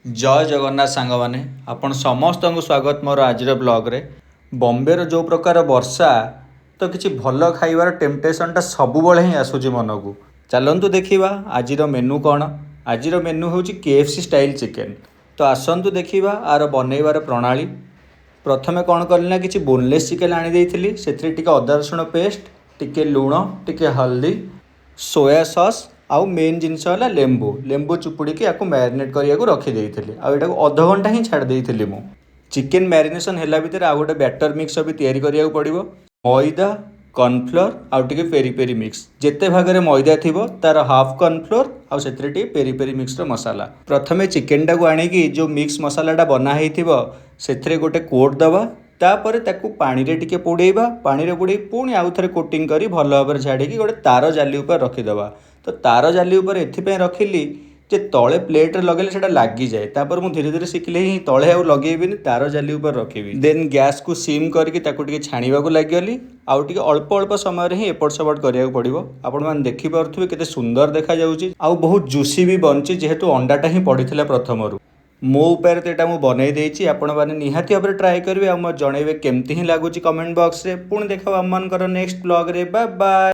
जय जगन्नाथ सांग मैंने आपण समस्त को स्वागत मोर आज ब्लॉग बॉम्बे रो जो प्रकार वर्षा तो किसी भल खाइबार टेम्पटेशनटा सबुबले ही आसूची मन को चलतु देखा आज मेनू कौन। आज मेनू हूँ KFC स्टाइल चिकेन। तो आसतु देखा आर बनइबार प्रणाली। प्रथमे कौन कली ना कि बोनलेस चिकेन आनी से अदा रसुण पेस्ट टिके लुण टिके हल्दी सोया सॉस आउ मेन जिनस है लेंबू लेंबू चुपुड़ी या मैरिनेट करने रखी आटा अध घंटा ही छाड़ देती मु चिकेन मैरिनेशन है भितर आउ गोटे बैटर मिक्स भी तैयारी करा पड़ो मैदा कॉर्नफ्लोर आउ टे पेरी पेरी मिक्स जिते भाग में मैदा थी तार हाफ कॉर्नफ्लोर आउ से पेरी पेरी मिक्स मसाला। प्रथमे चिकेन टाक आणिकी जो मिक्स मसालाटा बनाई से गोटे कोट दबा तापर ताकू पानी रे टिके पोड़ेबा पानी रे पोड़े पुणी आउ थे कोटिंग करी भल भाव छाड़ी गोटे तार जाली उपर रखीदबा। तो तार जाली उपर एथिपाई रखिली जे तले प्लेट लगे से लगी जाए तापर मुझे धीरे धीरे शिखिले ही तले आउ लगेबी तार जाली उपर रखी देन गैस को सीम करके छाणीबा लगिगली आउ टिके अल्प अल्प समय ही एपट सेपट करिया पड़ो। आपण मैंने देखिपे केते सुंदर देखा जाउची आउ बहुत जुसी भी बनची जेहेतु अंडाटा ही पड़ीथिला प्रथमरु मो उपाय तो यहाँ बनई देती आपण मैंने निहाती भाव ट्राए करेंगे आ जनइबे केमती ही लगुच कमेंट बॉक्स रे। पुणी देखा आम नेक्स्ट ब्लॉग रे। Bye bye.